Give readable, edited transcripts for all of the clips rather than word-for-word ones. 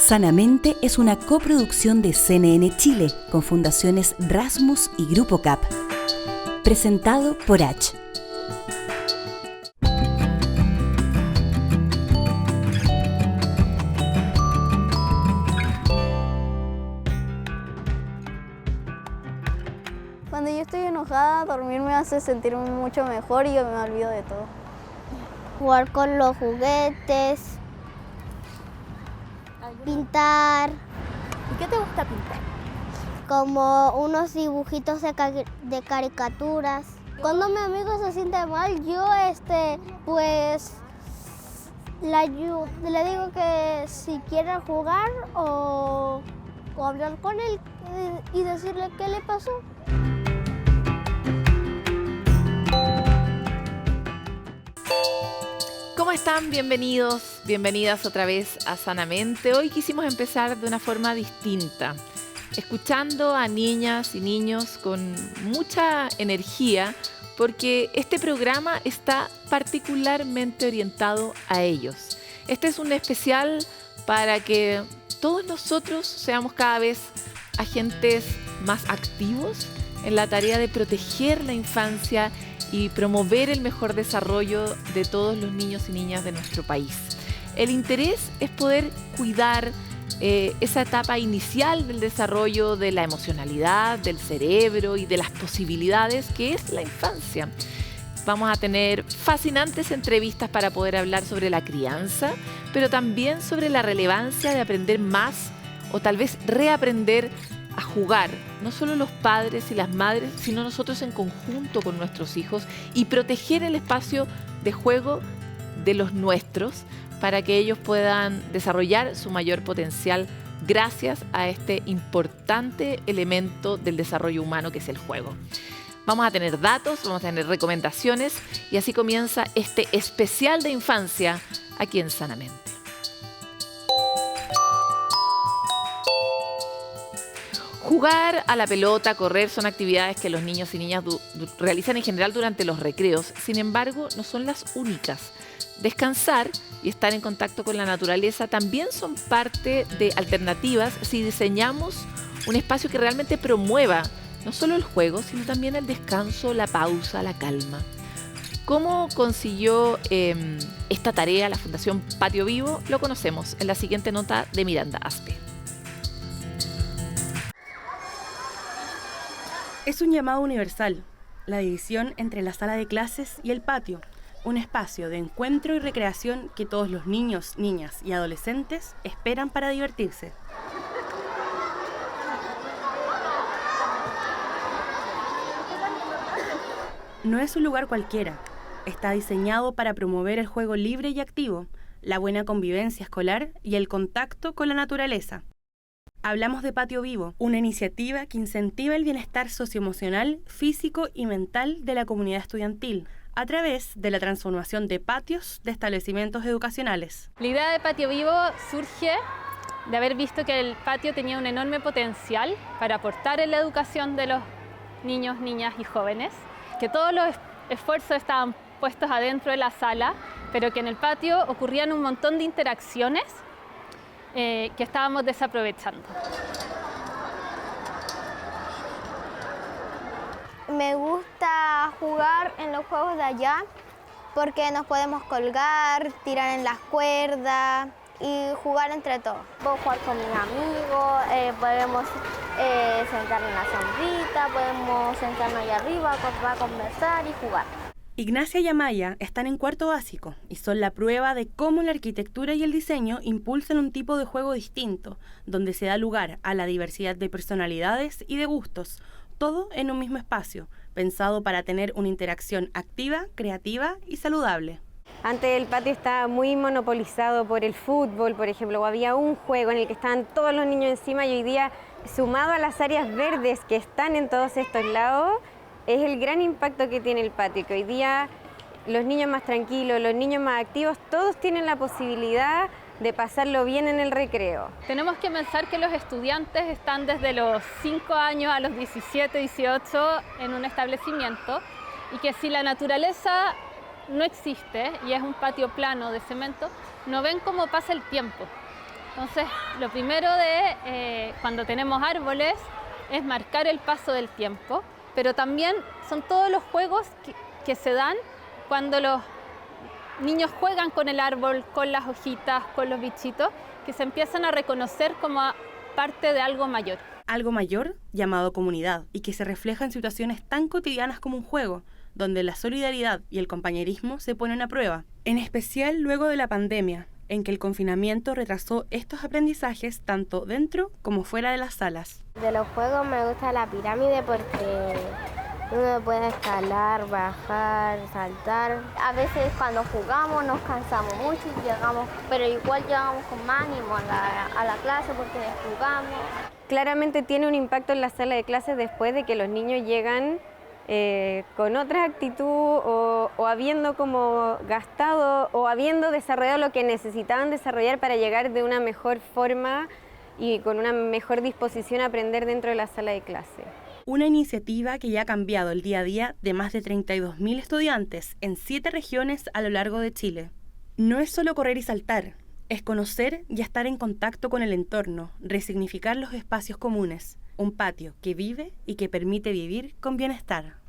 Sanamente es una coproducción de CNN Chile con fundaciones Rasmus y Grupo CAP. Presentado por H. Cuando yo estoy enojada, dormir me hace sentirme mucho mejor y yo me olvido de todo. Jugar con los juguetes, pintar, ¿Y qué te gusta pintar? como unos dibujitos de caricaturas. Cuando mi amigo se siente mal, yo pues le digo que si quiere jugar o hablar con él y decirle qué le pasó. ¿Cómo están? Bienvenidos, bienvenidas otra vez a Sanamente. Hoy quisimos empezar de una forma distinta, escuchando a niñas y niños con mucha energía, porque este programa está particularmente orientado a ellos. Este es un especial para que todos nosotros seamos cada vez agentes más activos en la tarea de proteger la infancia y promover el mejor desarrollo de todos los niños y niñas de nuestro país. El interés es poder cuidar esa etapa inicial del desarrollo de la emocionalidad, del cerebro y de las posibilidades que es la infancia. Vamos a tener fascinantes entrevistas para poder hablar sobre la crianza, pero también sobre la relevancia de aprender más o tal vez reaprender a jugar, no solo los padres y las madres, sino nosotros en conjunto con nuestros hijos, y proteger el espacio de juego de los nuestros para que ellos puedan desarrollar su mayor potencial gracias a este importante elemento del desarrollo humano que es el juego. Vamos a tener datos, vamos a tener recomendaciones y así comienza este especial de infancia aquí en Sanamente. Jugar a la pelota, correr, son actividades que los niños y niñas realizan en general durante los recreos. Sin embargo, no son las únicas. Descansar y estar en contacto con la naturaleza también son parte de alternativas si diseñamos un espacio que realmente promueva no solo el juego, sino también el descanso, la pausa, la calma. ¿Cómo consiguió esta tarea la Fundación Patio Vivo? Lo conocemos en la siguiente nota de Miranda Aspe. Es un llamado universal, la división entre la sala de clases y el patio, un espacio de encuentro y recreación que todos los niños, niñas y adolescentes esperan para divertirse. No es un lugar cualquiera, está diseñado para promover el juego libre y activo, la buena convivencia escolar y el contacto con la naturaleza. Hablamos de Patio Vivo, una iniciativa que incentiva el bienestar socioemocional, físico y mental de la comunidad estudiantil a través de la transformación de patios de establecimientos educacionales. La idea de Patio Vivo surge de haber visto que el patio tenía un enorme potencial para aportar en la educación de los niños, niñas y jóvenes, que todos los esfuerzos estaban puestos adentro de la sala, pero que en el patio ocurrían un montón de interacciones que estábamos desaprovechando. Me gusta jugar en los juegos de allá porque nos podemos colgar, tirar en las cuerdas y jugar entre todos. Puedo jugar con mis amigos, podemos sentarnos en la sombrita, podemos sentarnos allá arriba para conversar y jugar. Ignacia y Amaya están en cuarto básico y son la prueba de cómo la arquitectura y el diseño impulsan un tipo de juego distinto, donde se da lugar a la diversidad de personalidades y de gustos, todo en un mismo espacio, pensado para tener una interacción activa, creativa y saludable. Antes el patio estaba muy monopolizado por el fútbol, por ejemplo, o había un juego en el que estaban todos los niños encima y hoy día, sumado a las áreas verdes que están en todos estos lados, es el gran impacto que tiene el patio, que hoy día los niños más tranquilos, los niños más activos, todos tienen la posibilidad de pasarlo bien en el recreo. Tenemos que pensar que los estudiantes están desde los 5 años a los 17, 18 en un establecimiento y que si la naturaleza no existe y es un patio plano de cemento, no ven cómo pasa el tiempo. Entonces, lo primero cuando tenemos árboles es marcar el paso del tiempo, pero también son todos los juegos que se dan cuando los niños juegan con el árbol, con las hojitas, con los bichitos, que se empiezan a reconocer como parte de algo mayor. Algo mayor llamado comunidad y que se refleja en situaciones tan cotidianas como un juego, donde la solidaridad y el compañerismo se ponen a prueba, en especial luego de la pandemia, en que el confinamiento retrasó estos aprendizajes tanto dentro como fuera de las salas. De los juegos me gusta la pirámide porque uno puede escalar, bajar, saltar. A veces cuando jugamos nos cansamos mucho y llegamos, pero igual llegamos con más ánimo a la clase porque jugamos. Claramente tiene un impacto en la sala de clases después de que los niños llegan con otra actitud o habiendo como gastado o habiendo desarrollado lo que necesitaban desarrollar para llegar de una mejor forma y con una mejor disposición a aprender dentro de la sala de clase. Una iniciativa que ya ha cambiado el día a día de más de 32.000 estudiantes en 7 regiones a lo largo de Chile. No es solo correr y saltar, es conocer y estar en contacto con el entorno, resignificar los espacios comunes, un patio que vive y que permite vivir con bienestar.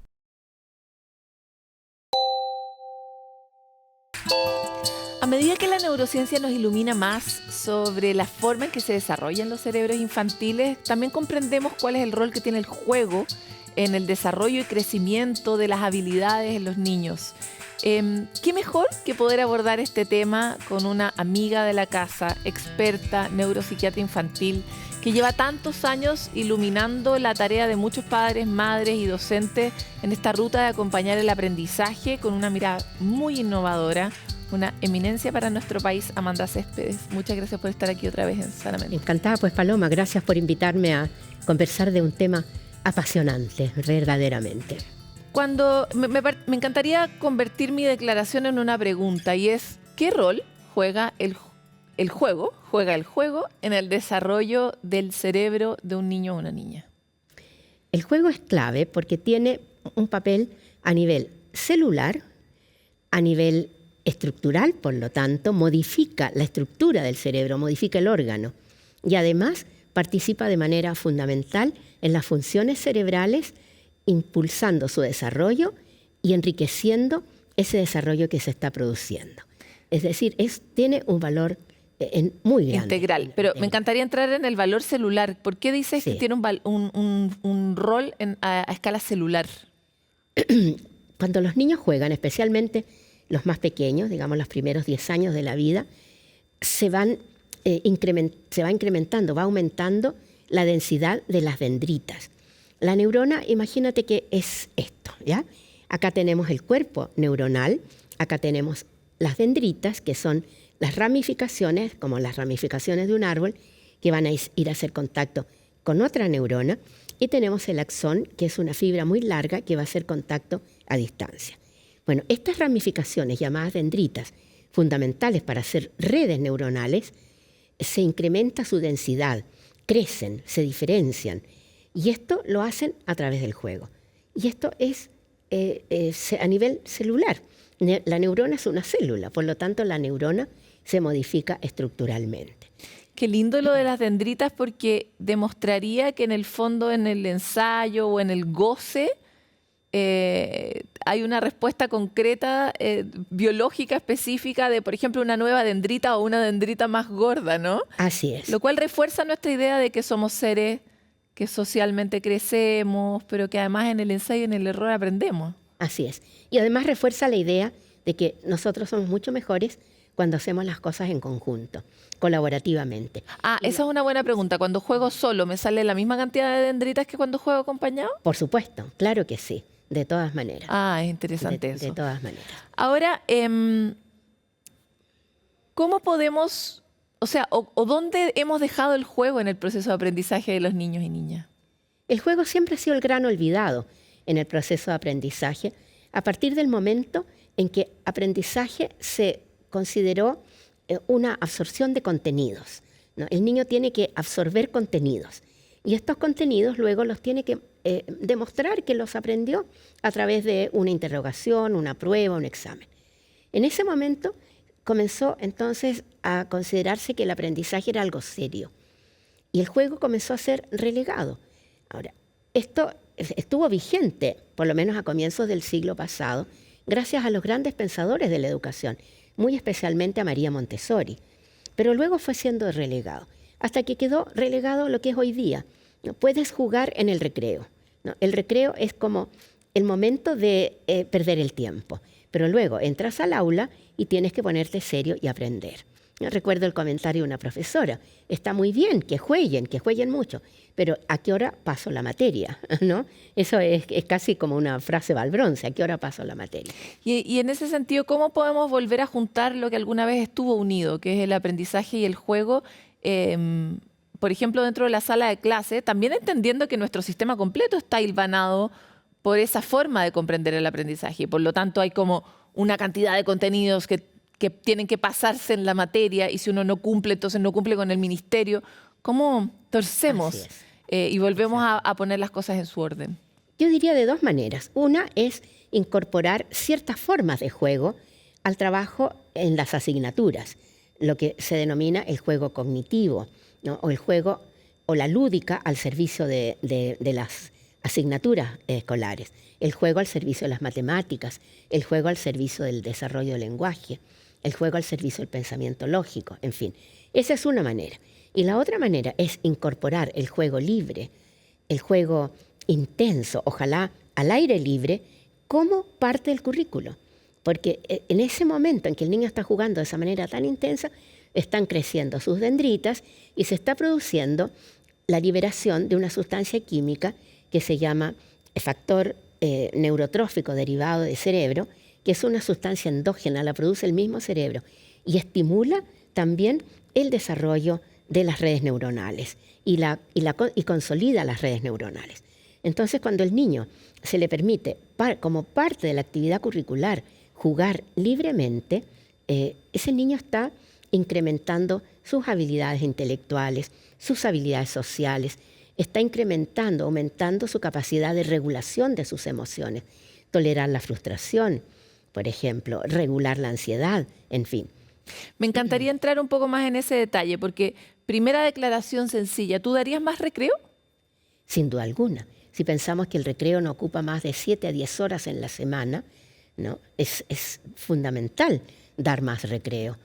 A medida que la neurociencia nos ilumina más sobre la forma en que se desarrollan los cerebros infantiles, también comprendemos cuál es el rol que tiene el juego en el desarrollo y crecimiento de las habilidades en los niños. ¿Qué mejor que poder abordar este tema con una amiga de la casa, experta neuropsiquiatra infantil, que lleva tantos años iluminando la tarea de muchos padres, madres y docentes en esta ruta de acompañar el aprendizaje con una mirada muy innovadora? Una eminencia para nuestro país, Amanda Céspedes. Muchas gracias por estar aquí otra vez en Sanamente. Encantada, pues Paloma, gracias por invitarme a conversar de un tema apasionante, verdaderamente. Cuando me encantaría convertir mi declaración en una pregunta, y es, ¿qué rol juega el juego en el desarrollo del cerebro de un niño o una niña? El juego es clave porque tiene un papel a nivel celular, a nivel estructural, por lo tanto, modifica la estructura del cerebro, modifica el órgano y además participa de manera fundamental en las funciones cerebrales, impulsando su desarrollo y enriqueciendo ese desarrollo que se está produciendo. Es decir, tiene un valor muy grande. Integral. Pero me encantaría entrar en el valor celular. ¿Por qué dices que tiene un rol a escala celular? Cuando los niños juegan, especialmente los más pequeños, digamos los primeros 10 años de la vida, se va incrementando, va aumentando la densidad de las dendritas. La neurona, imagínate que es esto, ¿ya? Acá tenemos el cuerpo neuronal, acá tenemos las dendritas, que son las ramificaciones, como las ramificaciones de un árbol, que van a ir a hacer contacto con otra neurona, y tenemos el axón, que es una fibra muy larga que va a hacer contacto a distancia. Bueno, estas ramificaciones, llamadas dendritas, fundamentales para hacer redes neuronales, se incrementa su densidad, crecen, se diferencian, y esto lo hacen a través del juego. Y esto es a nivel celular. La neurona es una célula, por lo tanto la neurona se modifica estructuralmente. Qué lindo lo de las dendritas, porque demostraría que en el fondo, en el ensayo o en el goce, hay una respuesta concreta, biológica específica de, por ejemplo, una nueva dendrita o una dendrita más gorda, ¿no? Así es. Lo cual refuerza nuestra idea de que somos seres que socialmente crecemos, pero que además en el ensayo y en el error aprendemos. Así es. Y además refuerza la idea de que nosotros somos mucho mejores cuando hacemos las cosas en conjunto, colaborativamente. Esa es una buena pregunta. Cuando juego solo, ¿me sale la misma cantidad de dendritas que cuando juego acompañado? Por supuesto, claro que sí, de todas maneras. Es interesante eso. De todas maneras. Ahora, ¿cómo podemos, o dónde hemos dejado el juego en el proceso de aprendizaje de los niños y niñas? El juego siempre ha sido el gran olvidado en el proceso de aprendizaje, a partir del momento en que aprendizaje se consideró una absorción de contenidos, ¿no? El niño tiene que absorber contenidos y estos contenidos luego los tiene que demostrar que los aprendió a través de una interrogación, una prueba, un examen. En ese momento comenzó entonces a considerarse que el aprendizaje era algo serio y el juego comenzó a ser relegado. Ahora, esto estuvo vigente, por lo menos a comienzos del siglo pasado, gracias a los grandes pensadores de la educación, muy especialmente a María Montessori, pero luego fue siendo relegado, hasta que quedó relegado lo que es hoy día. ¿No? Puedes jugar en el recreo, ¿no? El recreo es como el momento de perder el tiempo, pero luego entras al aula y tienes que ponerte serio y aprender. Recuerdo el comentario de una profesora, está muy bien que jueguen mucho, pero ¿a qué hora paso la materia? ¿No? Eso es casi como una frase Valbronce, ¿a qué hora paso la materia? Y en ese sentido, ¿cómo podemos volver a juntar lo que alguna vez estuvo unido, que es el aprendizaje y el juego? Por ejemplo, dentro de la sala de clase, también entendiendo que nuestro sistema completo está hilvanado por esa forma de comprender el aprendizaje. Por lo tanto, hay como una cantidad de contenidos que tienen que pasarse en la materia y si uno no cumple, entonces no cumple con el ministerio. ¿Cómo torcemos y volvemos a poner las cosas en su orden? Yo diría de dos maneras. Una es incorporar ciertas formas de juego al trabajo en las asignaturas, lo que se denomina el juego cognitivo, ¿no? O el juego o la lúdica al servicio de las asignaturas escolares, el juego al servicio de las matemáticas, el juego al servicio del desarrollo del lenguaje, el juego al servicio del pensamiento lógico, en fin. Esa es una manera. Y la otra manera es incorporar el juego libre, el juego intenso, ojalá al aire libre, como parte del currículo. Porque en ese momento en que el niño está jugando de esa manera tan intensa, están creciendo sus dendritas y se está produciendo la liberación de una sustancia química que se llama factor neurotrófico derivado de cerebro, que es una sustancia endógena, la produce el mismo cerebro y estimula también el desarrollo de las redes neuronales y consolida las redes neuronales. Entonces, cuando el niño se le permite, como parte de la actividad curricular, jugar libremente, ese niño está incrementando sus habilidades intelectuales, sus habilidades sociales, está incrementando, aumentando su capacidad de regulación de sus emociones, tolerar la frustración, por ejemplo, regular la ansiedad, en fin. Me encantaría entrar un poco más en ese detalle, porque primera declaración sencilla, ¿tú darías más recreo? Sin duda alguna. Si pensamos que el recreo no ocupa más de 7 a 10 horas en la semana, ¿no? Es fundamental dar más recreo.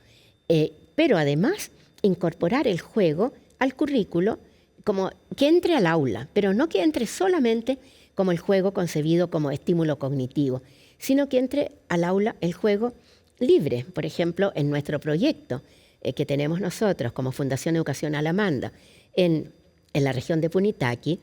Pero además, incorporar el juego al currículo, como que entre al aula, pero no que entre solamente como el juego concebido como estímulo cognitivo, sino que entre al aula el juego libre. Por ejemplo, en nuestro proyecto que tenemos nosotros como Fundación Educacional Amanda en la región de Punitaqui,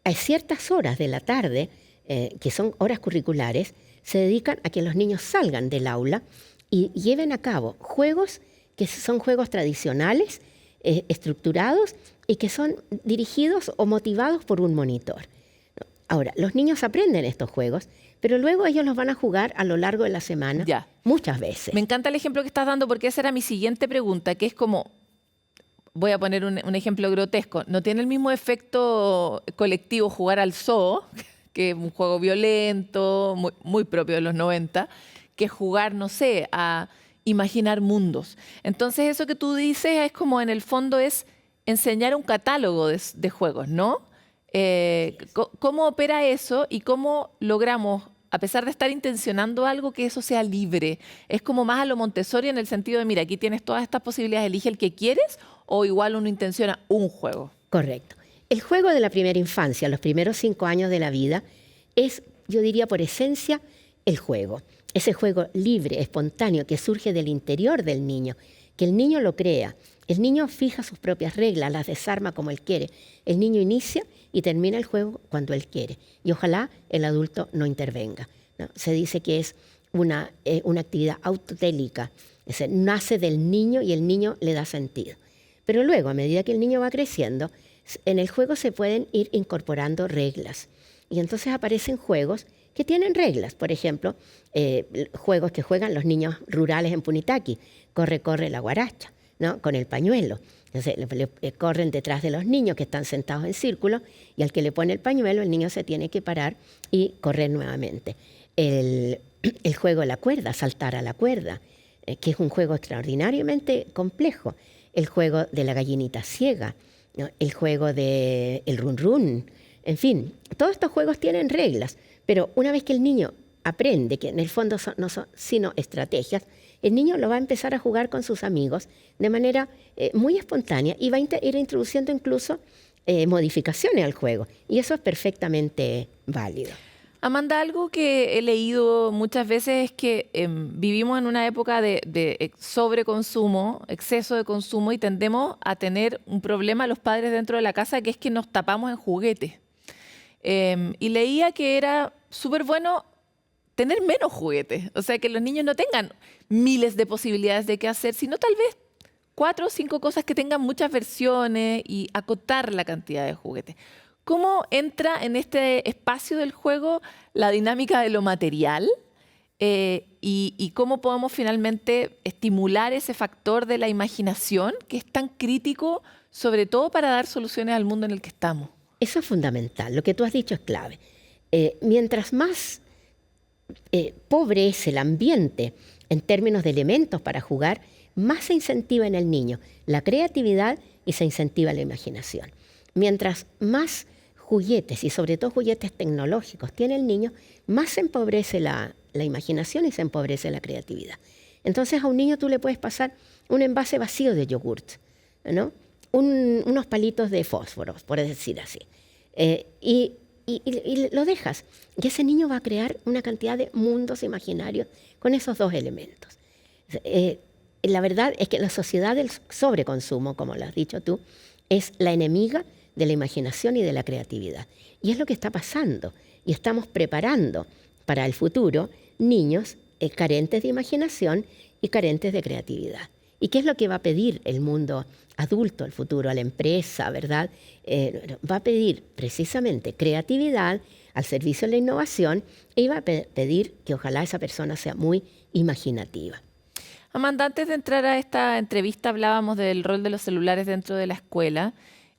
a ciertas horas de la tarde, que son horas curriculares, se dedican a que los niños salgan del aula y lleven a cabo juegos que son juegos tradicionales, estructurados y que son dirigidos o motivados por un monitor. Ahora, los niños aprenden estos juegos, pero luego ellos los van a jugar a lo largo de la semana muchas veces. Me encanta el ejemplo que estás dando porque esa era mi siguiente pregunta, que es como, voy a poner un ejemplo grotesco, no tiene el mismo efecto colectivo jugar al zoo, que es un juego violento, muy propio de los 90, que jugar, no sé, a imaginar mundos. Entonces eso que tú dices es como en el fondo es enseñar un catálogo de juegos, ¿no? ¿Cómo opera eso y cómo logramos, a pesar de estar intencionando algo, que eso sea libre? ¿Es como más a lo Montessori en el sentido de, mira, aquí tienes todas estas posibilidades, elige el que quieres, o igual uno intenciona un juego? Correcto. El juego de la primera infancia, los primeros 5 años de la vida, es, yo diría por esencia, el juego. Ese juego libre, espontáneo, que surge del interior del niño, que el niño lo crea. El niño fija sus propias reglas, las desarma como él quiere. El niño inicia y termina el juego cuando él quiere. Y ojalá el adulto no intervenga, ¿no? Se dice que es una actividad autotélica. Es decir, nace del niño y el niño le da sentido. Pero luego, a medida que el niño va creciendo, en el juego se pueden ir incorporando reglas. Y entonces aparecen juegos que tienen reglas. Por ejemplo, juegos que juegan los niños rurales en Punitaqui. Corre, corre la guaracha, ¿no? Con el pañuelo. Entonces corren detrás de los niños que están sentados en círculo y al que le pone el pañuelo el niño se tiene que parar y correr nuevamente. El juego de la cuerda, saltar a la cuerda, que es un juego extraordinariamente complejo. El juego de la gallinita ciega, ¿no? El juego de el run run, en fin, todos estos juegos tienen reglas, pero una vez que el niño aprende que en el fondo no son sino estrategias, el niño lo va a empezar a jugar con sus amigos de manera muy espontánea y va a ir introduciendo incluso modificaciones al juego. Y eso es perfectamente válido. Amanda, algo que he leído muchas veces es que vivimos en una época de sobreconsumo, exceso de consumo, y tendemos a tener un problema los padres dentro de la casa, que es que nos tapamos en juguetes. Y leía que era súper bueno tener menos juguetes, o sea, que los niños no tengan miles de posibilidades de qué hacer, sino tal vez 4 o 5 cosas que tengan muchas versiones y acotar la cantidad de juguetes. ¿Cómo entra en este espacio del juego la dinámica de lo material y cómo podemos finalmente estimular ese factor de la imaginación que es tan crítico, sobre todo para dar soluciones al mundo en el que estamos? Eso es fundamental, lo que tú has dicho es clave. Mientras más pobre es el ambiente en términos de elementos para jugar, más se incentiva en el niño la creatividad y se incentiva la imaginación. Mientras más juguetes, y sobre todo juguetes tecnológicos, tiene el niño, más se empobrece la imaginación y se empobrece la creatividad. Entonces a un niño tú le puedes pasar un envase vacío de yogurt, ¿no? Unos palitos de fósforo, por decir así, y lo dejas. Y ese niño va a crear una cantidad de mundos imaginarios con esos 2 elementos. La verdad es que la sociedad del sobreconsumo, como lo has dicho tú, es la enemiga de la imaginación y de la creatividad. Y es lo que está pasando. Y estamos preparando para el futuro niños carentes de imaginación y carentes de creatividad. ¿Y qué es lo que va a pedir el mundo adulto, el futuro, a la empresa, verdad? Va a pedir precisamente creatividad al servicio de la innovación y va a pedir que ojalá esa persona sea muy imaginativa. Amanda, antes de entrar a esta entrevista hablábamos del rol de los celulares dentro de la escuela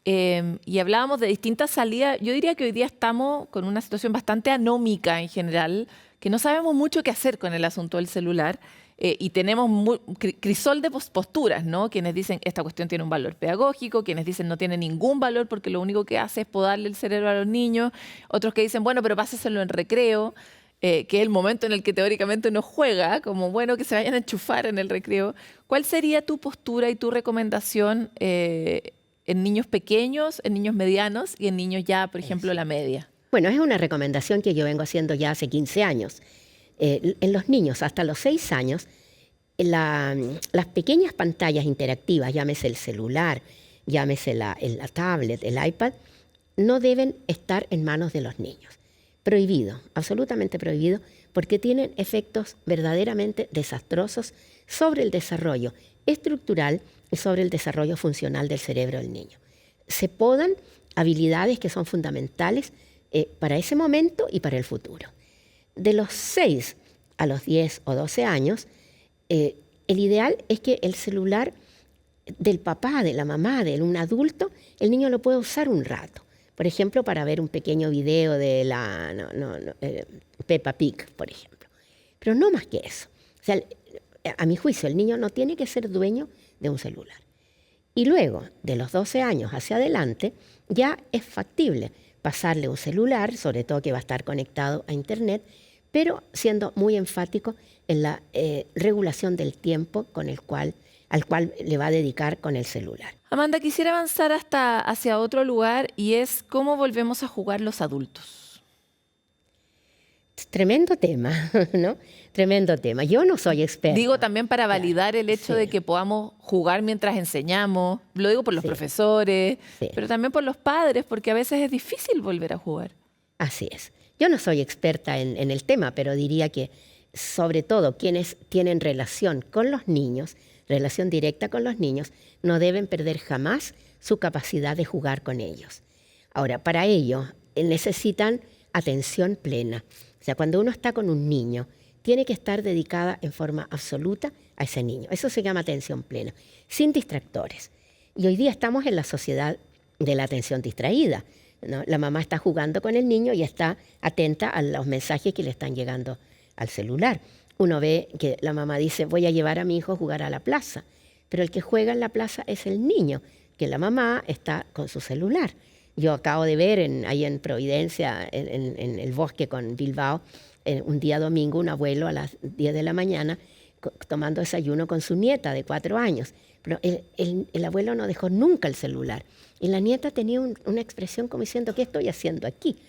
y hablábamos de distintas salidas. Yo diría que hoy día estamos con una situación bastante anómica en general, que no sabemos mucho qué hacer con el asunto del celular. Y tenemos crisol de posturas, ¿no? Quienes dicen esta cuestión tiene un valor pedagógico, quienes dicen no tiene ningún valor porque lo único que hace es podarle el cerebro a los niños, otros que dicen, bueno, pero pásaselo en recreo, que es el momento en el que teóricamente uno juega, como bueno, que se vayan a enchufar en el recreo. ¿Cuál sería tu postura y tu recomendación en niños pequeños, en niños medianos y en niños ya, por ejemplo, la media? Bueno, es una recomendación que yo vengo haciendo ya hace 15 años. En los niños hasta los 6 años, las pequeñas pantallas interactivas, llámese el celular, llámese la tablet, el iPad, no deben estar en manos de los niños. Prohibido, absolutamente prohibido, porque tienen efectos verdaderamente desastrosos sobre el desarrollo estructural y sobre el desarrollo funcional del cerebro del niño. Se podan habilidades que son fundamentales para ese momento y para el futuro. De los 6 a los 10 o 12 años, el ideal es que el celular del papá, de la mamá, de un adulto, el niño lo puede usar un rato. Por ejemplo, para ver un pequeño video de Peppa Pig, por ejemplo. Pero no más que eso. O sea, a mi juicio, el niño no tiene que ser dueño de un celular. Y luego, de los 12 años hacia adelante, ya es factible pasarle un celular, sobre todo que va a estar conectado a Internet, pero siendo muy enfático en la regulación del tiempo al cual le va a dedicar con el celular. Amanda, quisiera avanzar hacia otro lugar y es cómo volvemos a jugar los adultos. Tremendo tema, ¿no? Tremendo tema. Yo no soy experta. Digo también para validar el hecho de que podamos jugar mientras enseñamos. Lo digo por los profesores, pero también por los padres, porque a veces es difícil volver a jugar. Así es. Yo no soy experta en el tema, pero diría que sobre todo quienes tienen relación con los niños, relación directa con los niños, no deben perder jamás su capacidad de jugar con ellos. Ahora, para ello necesitan atención plena. O sea, cuando uno está con un niño, tiene que estar dedicada en forma absoluta a ese niño. Eso se llama atención plena, sin distractores. Y hoy día estamos en la sociedad de la atención distraída, ¿no? La mamá está jugando con el niño y está atenta a los mensajes que le están llegando al celular. uno ve que la mamá dice, voy a llevar a mi hijo a jugar a la plaza, pero el que juega en la plaza es el niño, que la mamá está con su celular. Yo acabo de ver ahí en Providencia, en el bosque con Bilbao, un día domingo, un abuelo a las 10 de la mañana tomando desayuno con su nieta de 4 años. Pero el abuelo no dejó nunca el celular. Y la nieta tenía una expresión como diciendo, ¿qué estoy haciendo aquí?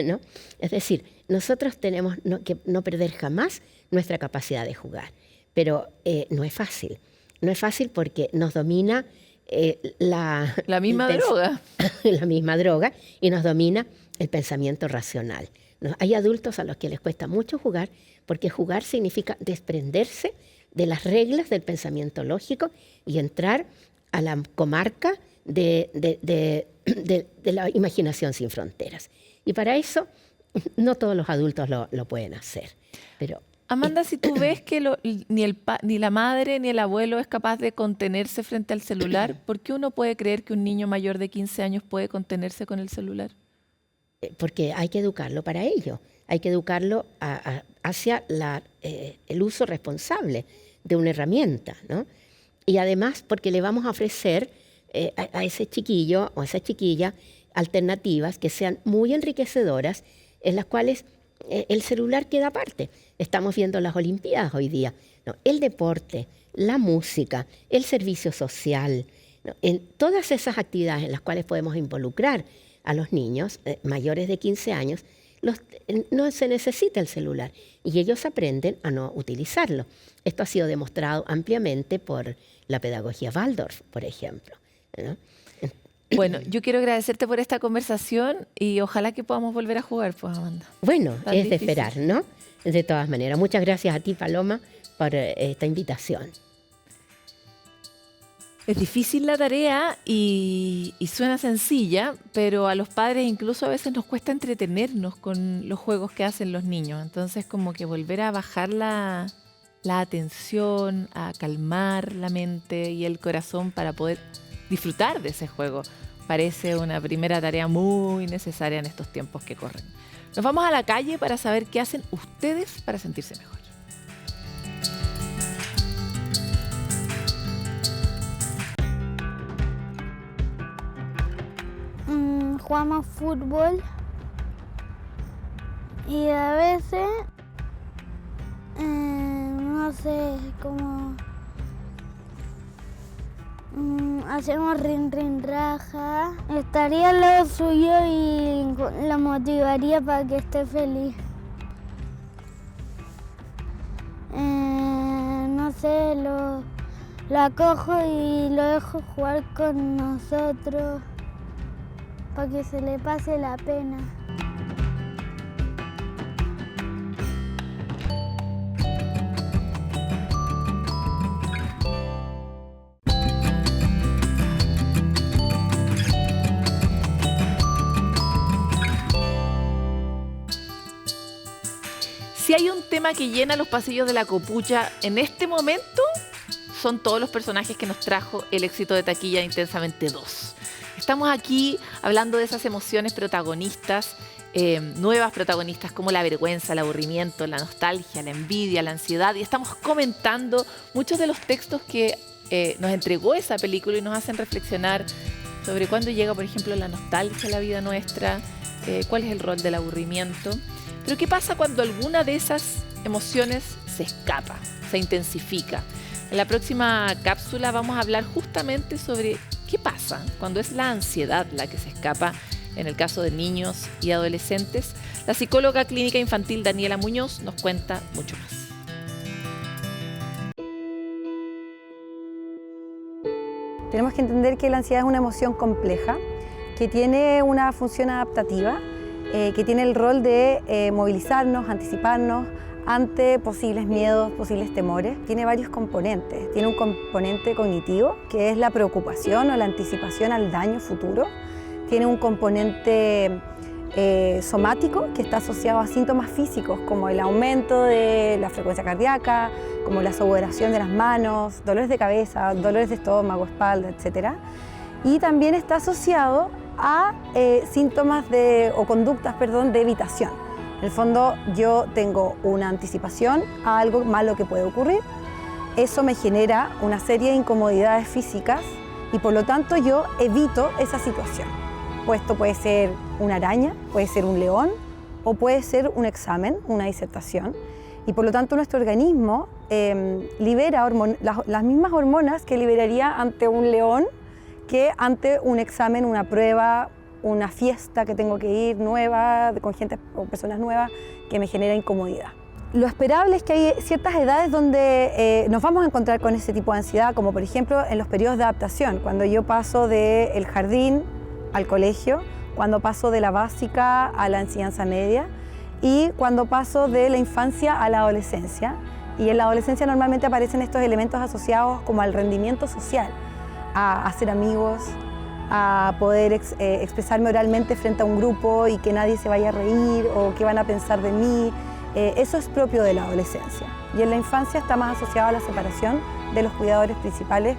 ¿No? Es decir, nosotros tenemos que no perder jamás nuestra capacidad de jugar. Pero no es fácil. No es fácil porque nos domina la misma droga. La misma droga, y nos domina el pensamiento racional. Hay adultos a los que les cuesta mucho jugar porque jugar significa desprenderse de las reglas del pensamiento lógico y entrar a la comarca de la imaginación sin fronteras. Y para eso no todos los adultos lo pueden hacer. Pero Amanda, si tú ves que ni la madre ni el abuelo es capaz de contenerse frente al celular, ¿por qué uno puede creer que un niño mayor de 15 años puede contenerse con el celular? Porque hay que educarlo para ello. Hay que educarlo hacia el uso responsable de una herramienta, ¿no? Y además porque le vamos a ofrecer a ese chiquillo o a esa chiquilla alternativas que sean muy enriquecedoras, en las cuales el celular queda aparte. Estamos viendo las Olimpiadas hoy día, ¿no? El deporte, la música, el servicio social, ¿no? En todas esas actividades en las cuales podemos involucrar a los niños mayores de 15 años, no se necesita el celular y ellos aprenden a no utilizarlo. Esto ha sido demostrado ampliamente por la pedagogía Waldorf, por ejemplo, ¿no? Bueno, yo quiero agradecerte por esta conversación y ojalá que podamos volver a jugar, pues, Amanda. Bueno, es de esperar, ¿no? De todas maneras. Muchas gracias a ti, Paloma, por esta invitación. Es difícil la tarea y suena sencilla, pero a los padres incluso a veces nos cuesta entretenernos con los juegos que hacen los niños. Entonces, como que volver a bajar la atención, a calmar la mente y el corazón para poder disfrutar de ese juego, parece una primera tarea muy necesaria en estos tiempos que corren. Nos vamos a la calle para saber qué hacen ustedes para sentirse mejor. Jugamos fútbol y a veces, no sé, como hacemos rin raja. Estaría al lado suyo y lo motivaría para que esté feliz. No sé, lo acojo y lo dejo jugar con nosotros para que se le pase la pena. Si hay un tema que llena los pasillos de la Copucha en este momento, son todos los personajes que nos trajo el éxito de taquilla de Intensamente 2. Estamos aquí hablando de esas emociones protagonistas, nuevas protagonistas como la vergüenza, el aburrimiento, la nostalgia, la envidia, la ansiedad, y estamos comentando muchos de los textos que nos entregó esa película y nos hacen reflexionar sobre cuándo llega, por ejemplo, la nostalgia a la vida nuestra, cuál es el rol del aburrimiento. Pero ¿qué pasa cuando alguna de esas emociones se escapa, se intensifica? En la próxima cápsula vamos a hablar justamente sobre qué pasa cuando es la ansiedad la que se escapa en el caso de niños y adolescentes. La psicóloga clínica infantil Daniela Muñoz nos cuenta mucho más. Tenemos que entender que la ansiedad es una emoción compleja, que tiene una función adaptativa, que tiene el rol de movilizarnos, anticiparnos ante posibles miedos, posibles temores. Tiene varios componentes. Tiene un componente cognitivo, que es la preocupación o la anticipación al daño futuro. Tiene un componente somático, que está asociado a síntomas físicos, como el aumento de la frecuencia cardíaca, como la sudoración de las manos, dolores de cabeza, dolores de estómago, espalda, etc. Y también está asociado a síntomas o conductas de evitación. En el fondo, yo tengo una anticipación a algo malo que puede ocurrir. Eso me genera una serie de incomodidades físicas y por lo tanto yo evito esa situación. Pues esto puede ser una araña, puede ser un león o puede ser un examen, una disertación. Y por lo tanto nuestro organismo libera las mismas hormonas que liberaría ante un león que ante un examen, una prueba, una fiesta que tengo que ir nueva, con gente o personas nuevas, que me genera incomodidad. Lo esperable es que hay ciertas edades donde nos vamos a encontrar con ese tipo de ansiedad, como por ejemplo en los periodos de adaptación, cuando yo paso del jardín al colegio, cuando paso de la básica a la enseñanza media y cuando paso de la infancia a la adolescencia. Y en la adolescencia normalmente aparecen estos elementos asociados como al rendimiento social, a hacer amigos, a poder expresarme oralmente frente a un grupo y que nadie se vaya a reír o qué van a pensar de mí. Eso es propio de la adolescencia. Y en la infancia está más asociado a la separación de los cuidadores principales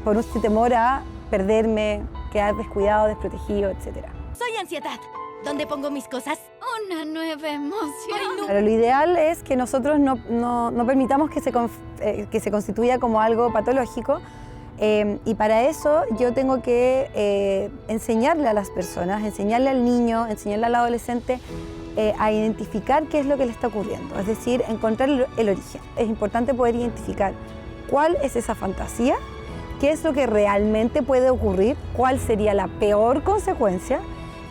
por un temor a perderme, quedar descuidado, desprotegido, etc. Soy ansiedad. ¿Dónde pongo mis cosas? Una nueva emoción. Pero lo ideal es que nosotros no permitamos que se constituya como algo patológico. Y para eso yo tengo que enseñarle a las personas, enseñarle al niño, enseñarle al adolescente a identificar qué es lo que le está ocurriendo, es decir, encontrar el origen. Es importante poder identificar cuál es esa fantasía, qué es lo que realmente puede ocurrir, cuál sería la peor consecuencia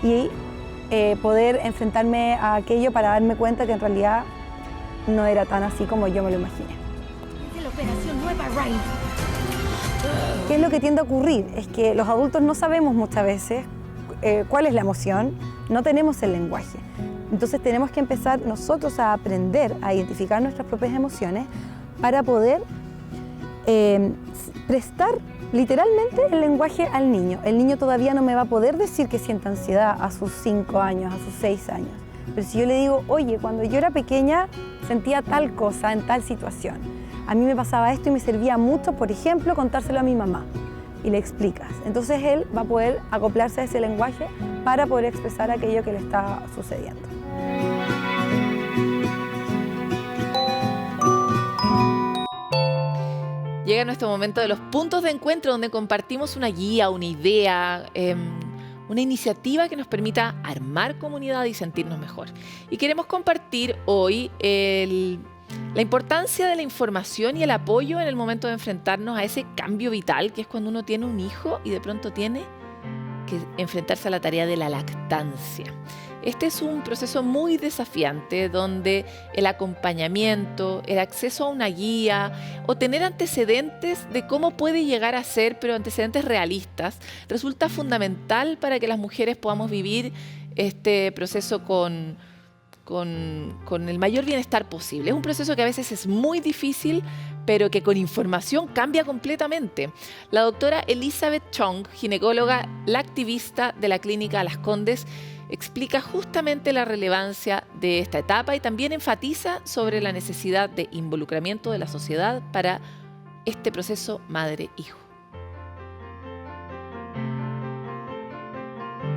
y poder enfrentarme a aquello para darme cuenta que en realidad no era tan así como yo me lo imaginé. Es la operación Nueva Riley. ¿Qué es lo que tiende a ocurrir? Es que los adultos no sabemos muchas veces cuál es la emoción, no tenemos el lenguaje. Entonces tenemos que empezar nosotros a aprender a identificar nuestras propias emociones para poder prestar literalmente el lenguaje al niño. El niño todavía no me va a poder decir que sienta ansiedad a sus 5 años, a sus 6 años. Pero si yo le digo, oye, cuando yo era pequeña sentía tal cosa en tal situación. A mí me pasaba esto y me servía mucho, por ejemplo, contárselo a mi mamá. Y le explicas. Entonces él va a poder acoplarse a ese lenguaje para poder expresar aquello que le está sucediendo. Llega nuestro momento de los puntos de encuentro donde compartimos una guía, una idea, una iniciativa que nos permita armar comunidad y sentirnos mejor. Y queremos compartir hoy la importancia de la información y el apoyo en el momento de enfrentarnos a ese cambio vital que es cuando uno tiene un hijo y de pronto tiene que enfrentarse a la tarea de la lactancia. Este es un proceso muy desafiante donde el acompañamiento, el acceso a una guía o tener antecedentes de cómo puede llegar a ser, pero antecedentes realistas, resulta fundamental para que las mujeres podamos vivir este proceso con el mayor bienestar posible. Es un proceso que a veces es muy difícil, pero que con información cambia completamente. La doctora Elizabeth Chong, ginecóloga lactivista de la Clínica Las Condes, explica justamente la relevancia de esta etapa y también enfatiza sobre la necesidad de involucramiento de la sociedad para este proceso madre-hijo.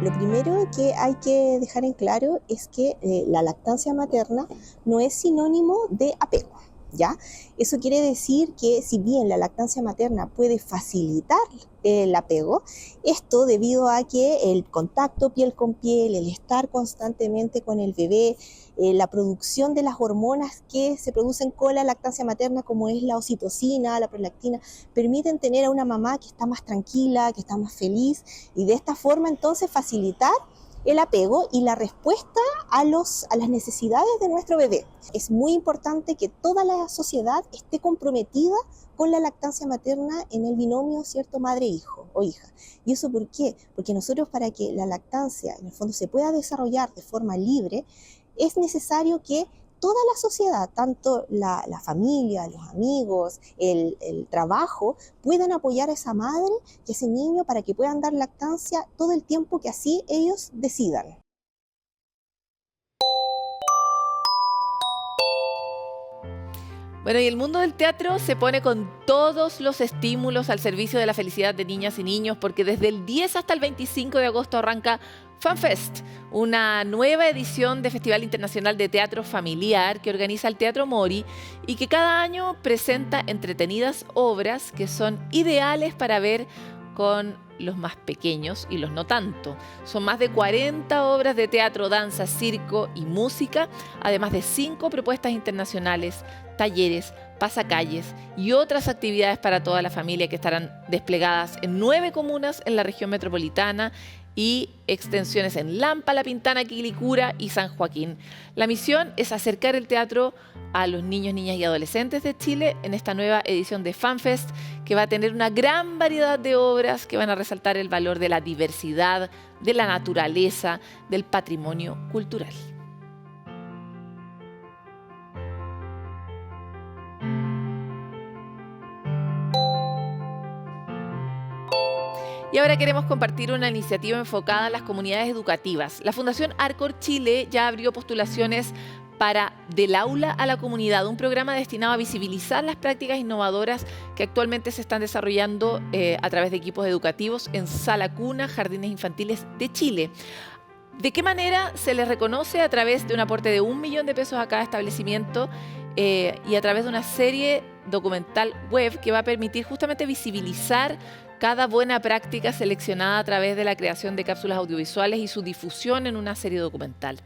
Lo primero que hay que dejar en claro es que la lactancia materna no es sinónimo de apego, ¿ya? Eso quiere decir que si bien la lactancia materna puede facilitar el apego, esto debido a que el contacto piel con piel, el estar constantemente con el bebé, la producción de las hormonas que se producen con la lactancia materna, como es la oxitocina, la prolactina, permiten tener a una mamá que está más tranquila, que está más feliz y de esta forma entonces facilitar el apego y la respuesta a las necesidades de nuestro bebé. Es muy importante que toda la sociedad esté comprometida con la lactancia materna en el binomio, ¿cierto?, madre-hijo o hija. ¿Y eso por qué? Porque nosotros, para que la lactancia en el fondo se pueda desarrollar de forma libre, es necesario que toda la sociedad, tanto la familia, los amigos, el trabajo, puedan apoyar a esa madre y a ese niño para que puedan dar lactancia todo el tiempo que así ellos decidan. Bueno, y el mundo del teatro se pone con todos los estímulos al servicio de la felicidad de niñas y niños, porque desde el 10 hasta el 25 de agosto arranca FanFest, una nueva edición de Festival Internacional de Teatro Familiar que organiza el Teatro Mori y que cada año presenta entretenidas obras que son ideales para ver con los más pequeños y los no tanto. Son más de 40 obras de teatro, danza, circo y música, además de 5 propuestas internacionales, talleres, pasacalles y otras actividades para toda la familia que estarán desplegadas en 9 comunas en la región metropolitana y extensiones en Lampa, La Pintana, Quilicura y San Joaquín. La misión es acercar el teatro a los niños, niñas y adolescentes de Chile en esta nueva edición de FanFest, que va a tener una gran variedad de obras que van a resaltar el valor de la diversidad, de la naturaleza, del patrimonio cultural. Y ahora queremos compartir una iniciativa enfocada en las comunidades educativas. La Fundación Arcor Chile ya abrió postulaciones para Del Aula a la Comunidad, un programa destinado a visibilizar las prácticas innovadoras que actualmente se están desarrollando a través de equipos educativos en Sala Cuna, Jardines Infantiles de Chile. ¿De qué manera se les reconoce? A través de un aporte de 1 millón de pesos a cada establecimiento y a través de una serie documental web que va a permitir justamente visibilizar cada buena práctica seleccionada a través de la creación de cápsulas audiovisuales y su difusión en una serie documental.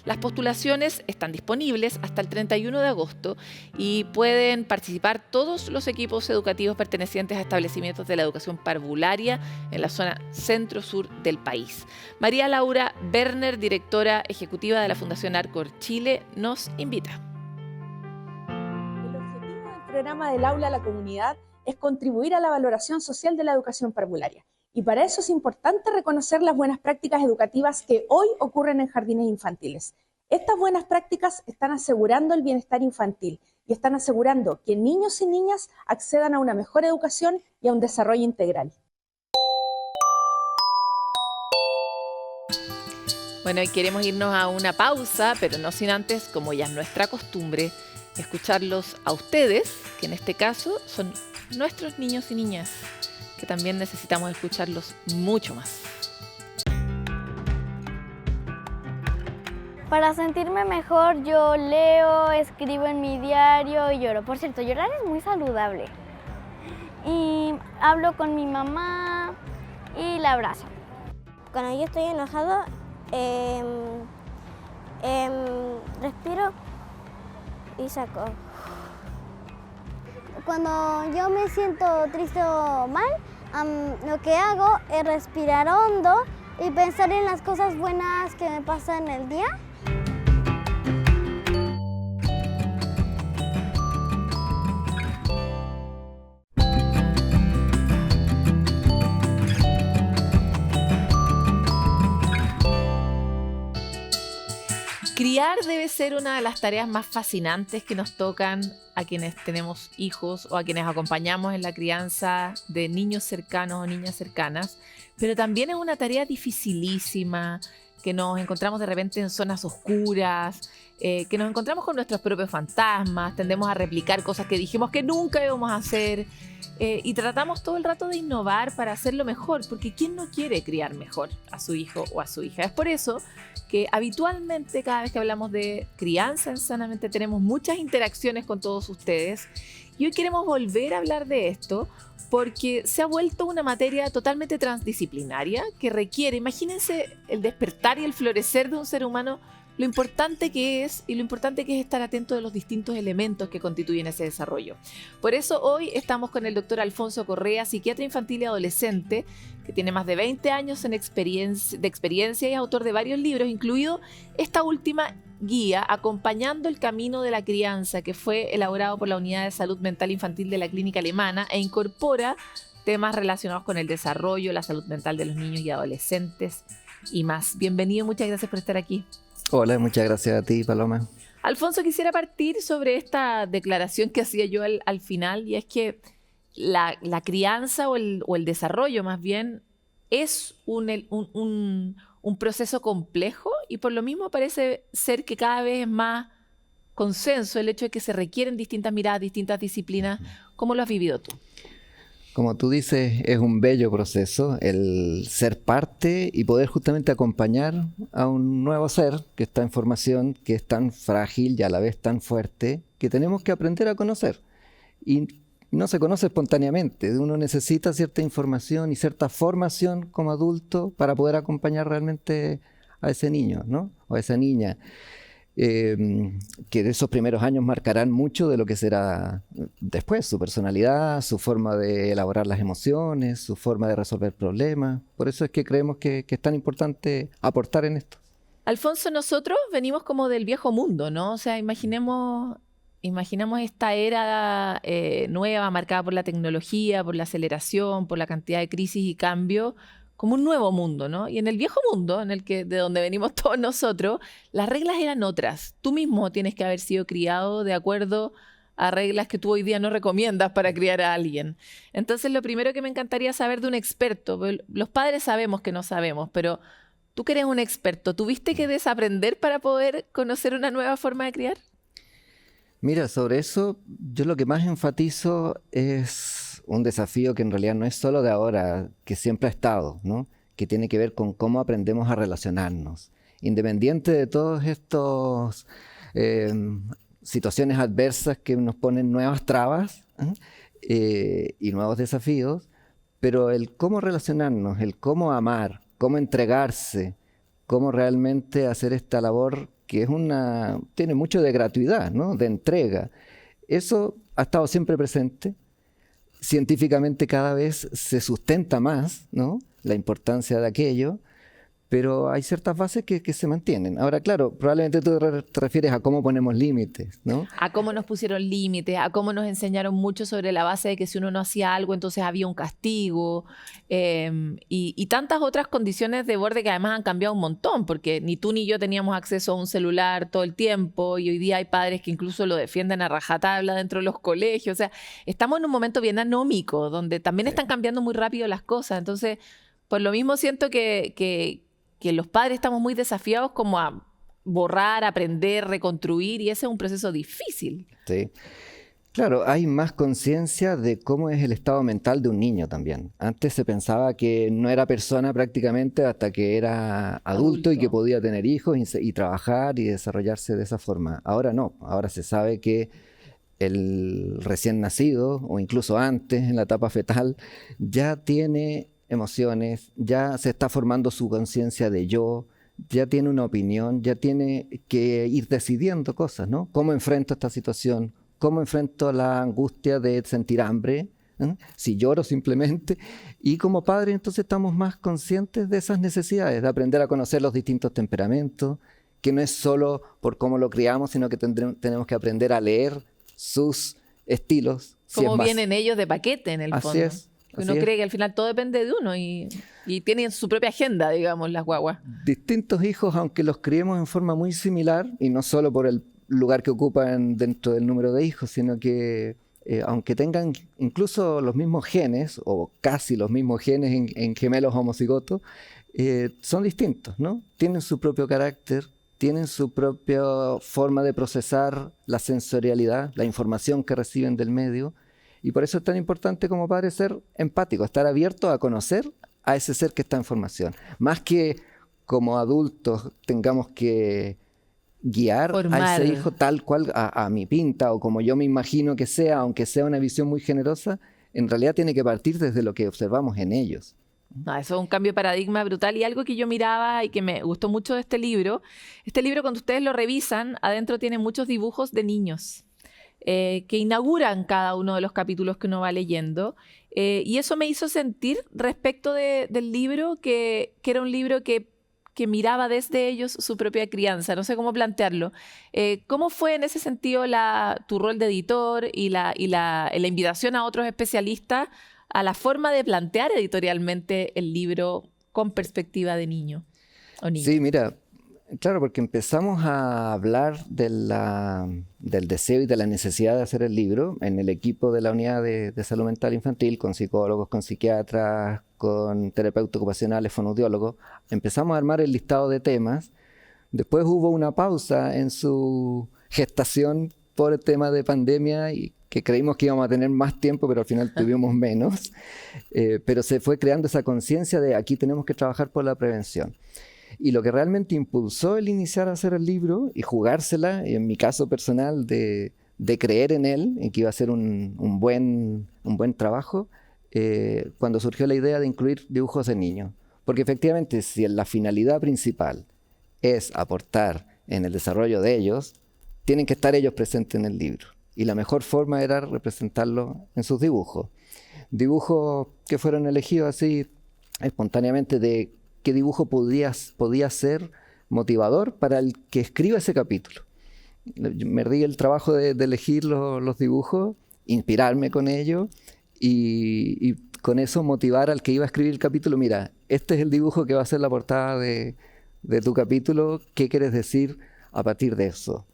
Las postulaciones están disponibles hasta el 31 de agosto y pueden participar todos los equipos educativos pertenecientes a establecimientos de la educación parvularia en la zona centro-sur del país. María Laura Berner, directora ejecutiva de la Fundación Arcor Chile, nos invita. El objetivo del programa Del Aula a la Comunidad es contribuir a la valoración social de la educación parvularia. Y para eso es importante reconocer las buenas prácticas educativas que hoy ocurren en jardines infantiles. Estas buenas prácticas están asegurando el bienestar infantil y están asegurando que niños y niñas accedan a una mejor educación y a un desarrollo integral. Bueno, y queremos irnos a una pausa, pero no sin antes, como ya es nuestra costumbre, escucharlos a ustedes, que en este caso son nuestros niños y niñas, que también necesitamos escucharlos mucho más. Para sentirme mejor yo leo, escribo en mi diario y lloro. Por cierto, llorar es muy saludable. Y hablo con mi mamá y la abrazo. Cuando yo estoy enojado, respiro y saco. Cuando yo me siento triste o mal, lo que hago es respirar hondo y pensar en las cosas buenas que me pasan en el día. Criar debe ser una de las tareas más fascinantes que nos tocan a quienes tenemos hijos o a quienes acompañamos en la crianza de niños cercanos o niñas cercanas, pero también es una tarea dificilísima, que nos encontramos de repente en zonas oscuras, que nos encontramos con nuestros propios fantasmas, tendemos a replicar cosas que dijimos que nunca íbamos a hacer y tratamos todo el rato de innovar para hacerlo mejor, porque ¿quién no quiere criar mejor a su hijo o a su hija? Es por eso que habitualmente cada vez que hablamos de crianza en Sanamente tenemos muchas interacciones con todos ustedes y hoy queremos volver a hablar de esto porque se ha vuelto una materia totalmente transdisciplinaria que requiere, imagínense el despertar y el florecer de un ser humano, lo importante que es y lo importante que es estar atento de los distintos elementos que constituyen ese desarrollo. Por eso hoy estamos con el doctor Alfonso Correa, psiquiatra infantil y adolescente, que tiene más de 20 años de experiencia y es autor de varios libros, incluido esta última guía, Acompañando el Camino de la Crianza, que fue elaborado por la Unidad de Salud Mental Infantil de la Clínica Alemana e incorpora temas relacionados con el desarrollo, la salud mental de los niños y adolescentes y más. Bienvenido, muchas gracias por estar aquí. Hola, muchas gracias a ti, Paloma. Alfonso, quisiera partir sobre esta declaración que hacía yo al final, y es que la crianza o el desarrollo más bien es un proceso complejo y por lo mismo parece ser que cada vez es más consenso el hecho de que se requieren distintas miradas, distintas disciplinas. ¿Cómo lo has vivido tú? Como tú dices, es un bello proceso el ser parte y poder justamente acompañar a un nuevo ser que está en formación, que es tan frágil y a la vez tan fuerte, que tenemos que aprender a conocer. Y no se conoce espontáneamente, uno necesita cierta información y cierta formación como adulto para poder acompañar realmente a ese niño, ¿no? O a esa niña. Que de esos primeros años marcarán mucho de lo que será después, su personalidad, su forma de elaborar las emociones, su forma de resolver problemas. Por eso es que creemos que es tan importante aportar en esto. Alfonso, nosotros venimos como del viejo mundo, ¿no? O sea, imaginemos esta era nueva, marcada por la tecnología, por la aceleración, por la cantidad de crisis y cambios, como un nuevo mundo, ¿no? Y en el viejo mundo, de donde venimos todos nosotros, las reglas eran otras. Tú mismo tienes que haber sido criado de acuerdo a reglas que tú hoy día no recomiendas para criar a alguien. Entonces, lo primero que me encantaría saber de un experto, los padres sabemos que no sabemos, pero tú que eres un experto, ¿tuviste que desaprender para poder conocer una nueva forma de criar? Mira, sobre eso, yo lo que más enfatizo es un desafío que en realidad no es solo de ahora, que siempre ha estado, ¿no? Que tiene que ver con cómo aprendemos a relacionarnos. Independiente de todos estos situaciones adversas que nos ponen nuevas trabas y nuevos desafíos, pero el cómo relacionarnos, el cómo amar, cómo entregarse, cómo realmente hacer esta labor que tiene mucho de gratuidad, ¿no? De entrega. Eso ha estado siempre presente. Científicamente cada vez se sustenta más, ¿no? La importancia de aquello, pero hay ciertas bases que se mantienen. Ahora, claro, probablemente tú te refieres a cómo ponemos límites, ¿no? A cómo nos pusieron límites, a cómo nos enseñaron mucho sobre la base de que si uno no hacía algo, entonces había un castigo, y tantas otras condiciones de borde que además han cambiado un montón, porque ni tú ni yo teníamos acceso a un celular todo el tiempo, y hoy día hay padres que incluso lo defienden a rajatabla dentro de los colegios. O sea, estamos en un momento bien anómico, donde también están cambiando muy rápido las cosas. Entonces, por lo mismo siento que los padres estamos muy desafiados como a borrar, aprender, reconstruir, y ese es un proceso difícil. Sí. Claro, hay más conciencia de cómo es el estado mental de un niño también. Antes se pensaba que no era persona prácticamente hasta que era adulto y que podía tener hijos y trabajar y desarrollarse de esa forma. Ahora no, ahora se sabe que el recién nacido o incluso antes, en la etapa fetal, ya tiene emociones, ya se está formando su conciencia de yo, ya tiene una opinión, ya tiene que ir decidiendo cosas, ¿no? ¿Cómo enfrento esta situación? ¿Cómo enfrento la angustia de sentir hambre? Si lloro simplemente. Y como padre entonces estamos más conscientes de esas necesidades, de aprender a conocer los distintos temperamentos, que no es solo por cómo lo criamos, sino que tenemos que aprender a leer sus estilos. Cómo vienen ellos de paquete en el fondo. Así es. Uno cree que al final todo depende de uno y tienen su propia agenda, digamos, las guaguas. Distintos hijos, aunque los criemos en forma muy similar, y no solo por el lugar que ocupan dentro del número de hijos, sino que aunque tengan incluso los mismos genes, o casi los mismos genes en gemelos homocigotos, son distintos, ¿no? Tienen su propio carácter, tienen su propia forma de procesar la sensorialidad, la información que reciben del medio. Y por eso es tan importante como padre ser empático, estar abierto a conocer a ese ser que está en formación. Más que como adultos tengamos que guiar a ese hijo tal cual a mi pinta o como yo me imagino que sea, aunque sea una visión muy generosa, en realidad tiene que partir desde lo que observamos en ellos. No, eso es un cambio de paradigma brutal, y algo que yo miraba y que me gustó mucho de este libro cuando ustedes lo revisan, adentro tiene muchos dibujos de niños. Que inauguran cada uno de los capítulos que uno va leyendo, y eso me hizo sentir respecto del libro que era un libro que miraba desde ellos su propia crianza. No sé cómo plantearlo. ¿Cómo fue en ese sentido tu rol de editor y la invitación a otros especialistas a la forma de plantear editorialmente el libro con perspectiva de niño o niña? Sí, mira, claro, porque empezamos a hablar del deseo y de la necesidad de hacer el libro en el equipo de la unidad de salud mental infantil, con psicólogos, con psiquiatras, con terapeutas ocupacionales, fonoaudiólogos. Empezamos a armar el listado de temas. Después hubo una pausa en su gestación por el tema de pandemia y que creímos que íbamos a tener más tiempo, pero al final tuvimos menos. Pero se fue creando esa conciencia de aquí tenemos que trabajar por la prevención. Y lo que realmente impulsó el iniciar a hacer el libro y jugársela, en mi caso personal, de creer en él, en que iba a ser un buen trabajo, cuando surgió la idea de incluir dibujos de niños. Porque efectivamente, si la finalidad principal es aportar en el desarrollo de ellos, tienen que estar ellos presentes en el libro. Y la mejor forma era representarlo en sus dibujos. Dibujos que fueron elegidos así espontáneamente de qué dibujo podía ser motivador para el que escriba ese capítulo. Me di el trabajo de elegir los dibujos, inspirarme con ellos y con eso motivar al que iba a escribir el capítulo. Mira, este es el dibujo que va a ser la portada de tu capítulo. ¿Qué quieres decir a partir de eso?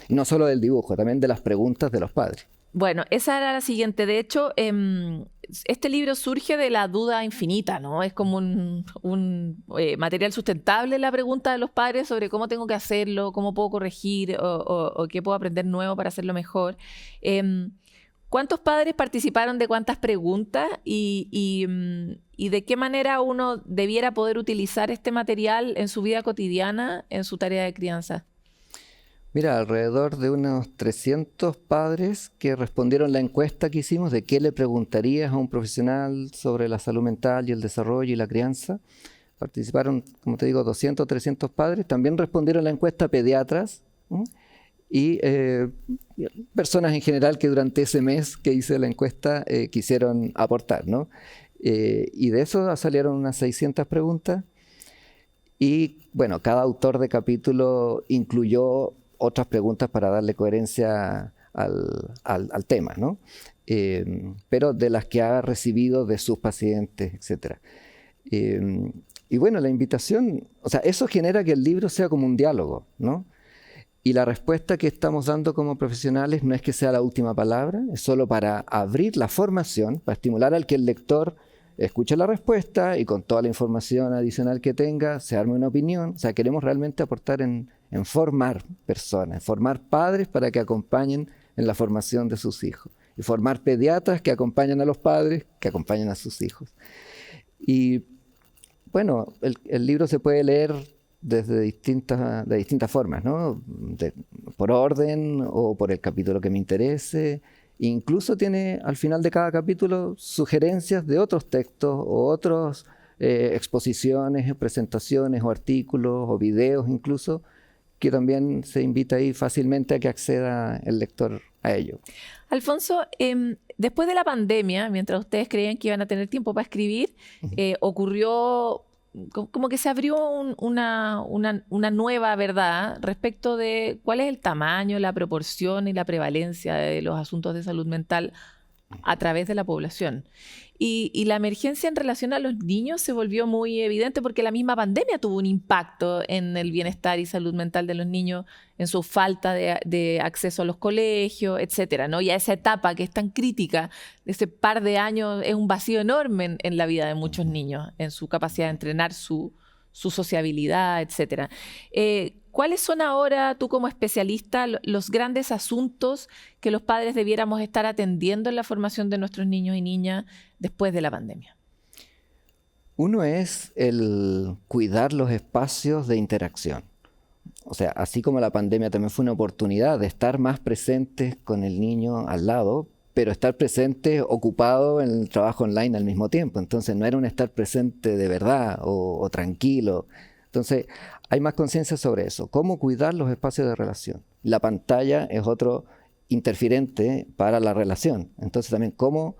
Y no solo del dibujo, también de las preguntas de los padres. Bueno, esa era la siguiente. De hecho, este libro surge de la duda infinita, ¿no? Es como un material sustentable la pregunta de los padres sobre cómo tengo que hacerlo, cómo puedo corregir o qué puedo aprender nuevo para hacerlo mejor. ¿Cuántos padres participaron de cuántas preguntas y de qué manera uno debiera poder utilizar este material en su vida cotidiana, en su tarea de crianza? Mira, alrededor de unos 300 padres que respondieron la encuesta que hicimos de qué le preguntarías a un profesional sobre la salud mental y el desarrollo y la crianza. Participaron, como te digo, 200, 300 padres. También respondieron la encuesta pediatras y personas en general que durante ese mes que hice la encuesta quisieron aportar, ¿no? Y de eso salieron unas 600 preguntas. Y bueno, cada autor de capítulo incluyó otras preguntas para darle coherencia al tema, ¿no? Pero de las que ha recibido de sus pacientes, etc. Y bueno, la invitación, o sea, eso genera que el libro sea como un diálogo, ¿no? Y la respuesta que estamos dando como profesionales no es que sea la última palabra, es solo para abrir la formación, para estimular al que el lector escuche la respuesta y con toda la información adicional que tenga, se arme una opinión. O sea, queremos realmente aportar en formar personas, en formar padres para que acompañen en la formación de sus hijos. Y formar pediatras que acompañen a los padres, que acompañen a sus hijos. Y bueno, el libro se puede leer de distintas formas, ¿no? Por orden o por el capítulo que me interese. Incluso tiene al final de cada capítulo sugerencias de otros textos o otras exposiciones, presentaciones o artículos o videos incluso, que también se invita ahí fácilmente a que acceda el lector a ello. Alfonso, después de la pandemia, mientras ustedes creían que iban a tener tiempo para escribir, ocurrió como que se abrió una nueva verdad respecto de cuál es el tamaño, la proporción y la prevalencia de los asuntos de salud mental a través de la población. Y la emergencia en relación a los niños se volvió muy evidente porque la misma pandemia tuvo un impacto en el bienestar y salud mental de los niños, en su falta de acceso a los colegios, etcétera, ¿no? Y a esa etapa que es tan crítica, ese par de años, es un vacío enorme en la vida de muchos niños, en su capacidad de entrenar su sociabilidad, etcétera. ¿Cuáles son ahora, tú como especialista, los grandes asuntos que los padres debiéramos estar atendiendo en la formación de nuestros niños y niñas después de la pandemia? Uno es el cuidar los espacios de interacción. O sea, así como la pandemia también fue una oportunidad de estar más presentes con el niño al lado, pero estar presente ocupado en el trabajo online al mismo tiempo. Entonces no era un estar presente de verdad o tranquilo. Entonces hay más conciencia sobre eso. Cómo cuidar los espacios de relación. La pantalla es otro interferente para la relación. Entonces también cómo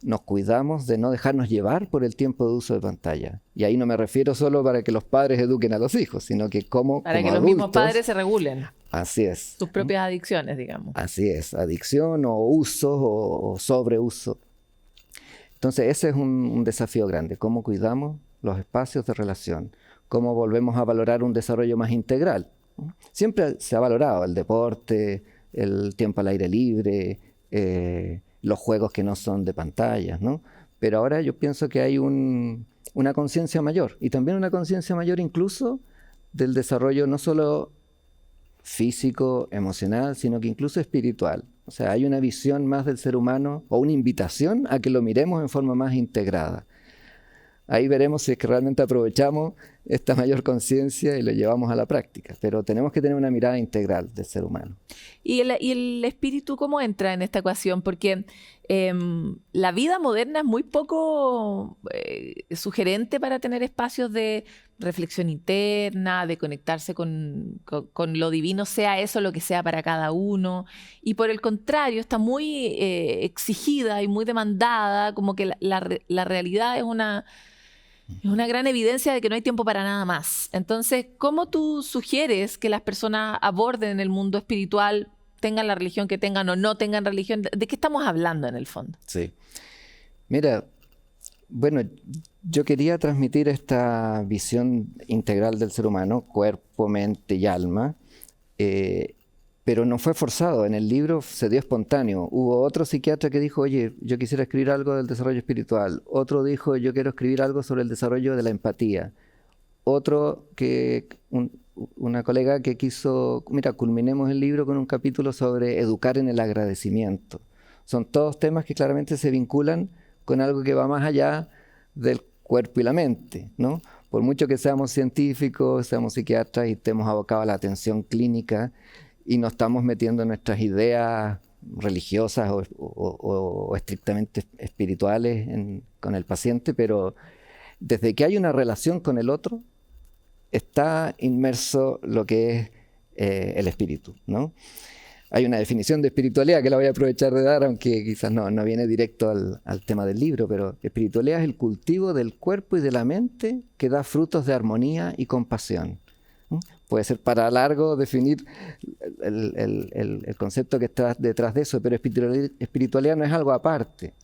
nos cuidamos de no dejarnos llevar por el tiempo de uso de pantalla. Y ahí no me refiero solo para que los padres eduquen a los hijos, sino que cómo para como que los adultos, mismos padres se regulen. Así es. Sus propias adicciones, digamos. Así es, adicción o uso o sobreuso. Entonces ese es un desafío grande, cómo cuidamos los espacios de relación, cómo volvemos a valorar un desarrollo más integral. Siempre se ha valorado el deporte, el tiempo al aire libre, los juegos que no son de pantallas, ¿no? Pero ahora yo pienso que hay una conciencia mayor, y también una conciencia mayor incluso del desarrollo no solo físico, emocional, sino que incluso espiritual. O sea, hay una visión más del ser humano o una invitación a que lo miremos en forma más integrada. Ahí veremos si es que realmente aprovechamos esta mayor conciencia y lo llevamos a la práctica. Pero tenemos que tener una mirada integral del ser humano. ¿Y el espíritu cómo entra en esta ecuación? Porque la vida moderna es muy poco sugerente para tener espacios de reflexión interna, de conectarse con lo divino, sea eso lo que sea para cada uno. Y por el contrario, está muy exigida y muy demandada, como que la realidad es una gran evidencia de que no hay tiempo para nada más. Entonces, ¿cómo tú sugieres que las personas aborden el mundo espiritual, tengan la religión que tengan o no tengan religión? ¿De qué estamos hablando en el fondo? Sí. Mira, bueno, yo quería transmitir esta visión integral del ser humano, cuerpo, mente y alma, pero no fue forzado. En el libro se dio espontáneo. Hubo otro psiquiatra que dijo, oye, yo quisiera escribir algo del desarrollo espiritual. Otro dijo, yo quiero escribir algo sobre el desarrollo de la empatía. Otro, una colega que quiso, mira, culminemos el libro con un capítulo sobre educar en el agradecimiento. Son todos temas que claramente se vinculan con algo que va más allá del cuerpo y la mente, ¿no? Por mucho que seamos científicos, seamos psiquiatras y estemos abocados a la atención clínica, y no estamos metiendo nuestras ideas religiosas o estrictamente espirituales con el paciente, pero desde que hay una relación con el otro, está inmerso lo que es el espíritu, ¿no? Hay una definición de espiritualidad que la voy a aprovechar de dar, aunque quizás no viene directo al tema del libro, pero espiritualidad es el cultivo del cuerpo y de la mente que da frutos de armonía y compasión. Puede ser para largo definir el concepto que está detrás de eso, pero espiritualidad no es algo aparte.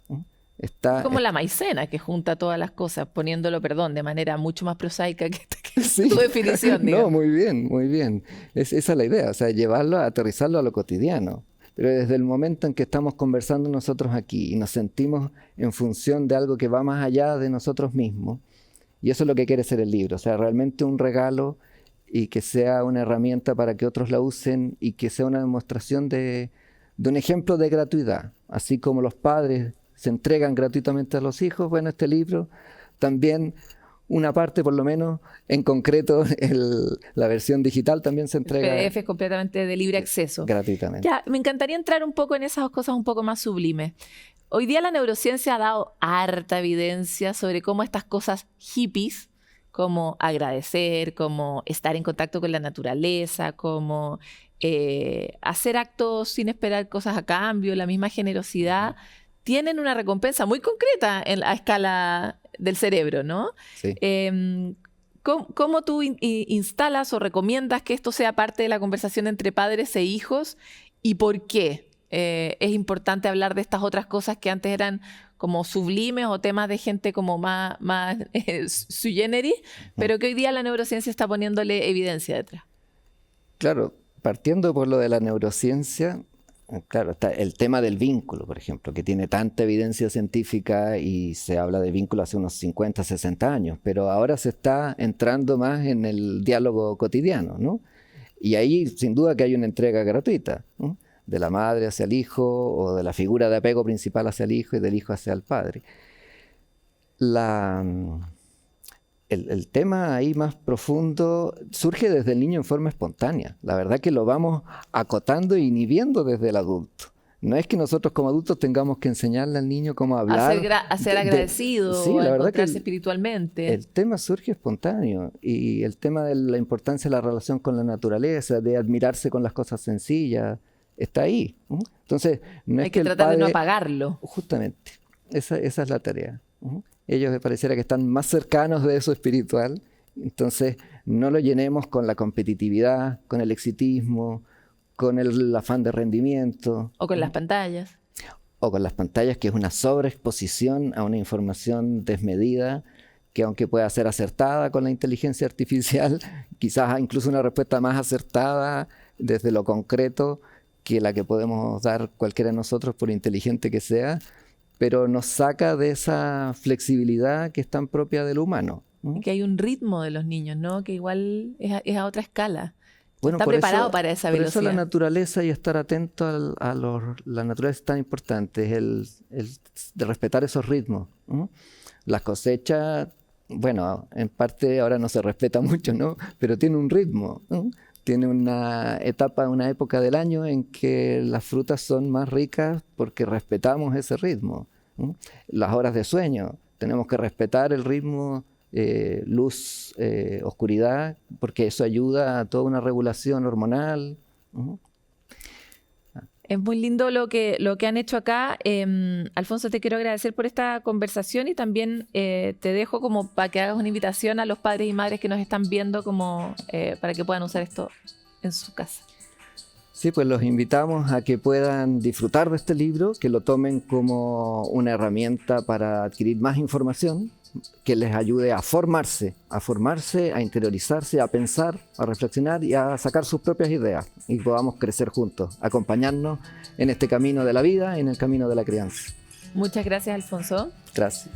Como la maicena, que junta todas las cosas, poniéndolo, de manera mucho más prosaica que sí. Tu definición. Digamos. No, muy bien, muy bien. Esa es la idea, o sea, aterrizarlo a lo cotidiano. Pero desde el momento en que estamos conversando nosotros aquí y nos sentimos en función de algo que va más allá de nosotros mismos, y eso es lo que quiere ser el libro, o sea, realmente un regalo y que sea una herramienta para que otros la usen y que sea una demostración de un ejemplo de gratuidad. Así como los padres se entregan gratuitamente a los hijos, bueno, este libro también, una parte por lo menos, en concreto la versión digital también se entrega. El PDF es completamente de libre acceso. Gratuitamente. Ya, me encantaría entrar un poco en esas cosas un poco más sublimes. Hoy día la neurociencia ha dado harta evidencia sobre cómo estas cosas hippies, como agradecer, como estar en contacto con la naturaleza, como hacer actos sin esperar cosas a cambio, la misma generosidad, tienen una recompensa muy concreta a escala del cerebro, ¿no? Sí. ¿Cómo tú instalas o recomiendas que esto sea parte de la conversación entre padres e hijos y por qué es importante hablar de estas otras cosas que antes eran como sublimes o temas de gente como más sui generis, pero que hoy día la neurociencia está poniéndole evidencia detrás? Claro, partiendo por lo de la neurociencia, claro, está el tema del vínculo, por ejemplo, que tiene tanta evidencia científica y se habla de vínculo hace unos 50, 60 años, pero ahora se está entrando más en el diálogo cotidiano, ¿no? Y ahí sin duda que hay una entrega gratuita, ¿no? De la madre hacia el hijo o de la figura de apego principal hacia el hijo y del hijo hacia el padre. El tema ahí más profundo surge desde el niño en forma espontánea. La verdad que lo vamos acotando e inhibiendo desde el adulto. No es que nosotros como adultos tengamos que enseñarle al niño cómo hablar. A ser agradecido, sí, o a la verdad encontrarse que espiritualmente. El tema surge espontáneo y el tema de la importancia de la relación con la naturaleza, de admirarse con las cosas sencillas, está ahí. Entonces, no hay es que el tratar padre, de no apagarlo. Justamente, esa es la tarea. Ellos me pareciera que están más cercanos de eso espiritual, entonces no lo llenemos con la competitividad, con el exitismo, con el afán de rendimiento. O con las pantallas. O con las pantallas, que es una sobreexposición a una información desmedida, que aunque pueda ser acertada con la inteligencia artificial, quizás incluso una respuesta más acertada desde lo concreto que la que podemos dar cualquiera de nosotros, por inteligente que sea, pero nos saca de esa flexibilidad que es tan propia del humano. Que hay un ritmo de los niños, ¿no? Que igual es a otra escala. Bueno, está preparado para esa velocidad. Por eso la naturaleza y estar atento la naturaleza es tan importante, el de respetar esos ritmos. Las cosechas, bueno, en parte ahora no se respeta mucho, ¿no? Pero tiene un ritmo, tiene una época del año en que las frutas son más ricas porque respetamos ese ritmo. Las horas de sueño, tenemos que respetar el ritmo, luz, oscuridad, porque eso ayuda a toda una regulación hormonal. Es muy lindo lo que han hecho acá. Alfonso, te quiero agradecer por esta conversación y también te dejo como para que hagas una invitación a los padres y madres que nos están viendo como para que puedan usar esto en su casa. Sí, pues los invitamos a que puedan disfrutar de este libro, que lo tomen como una herramienta para adquirir más información, que les ayude a formarse, a interiorizarse, a pensar, a reflexionar y a sacar sus propias ideas y podamos crecer juntos, acompañarnos en este camino de la vida, en el camino de la crianza. Muchas gracias, Alfonso. Gracias.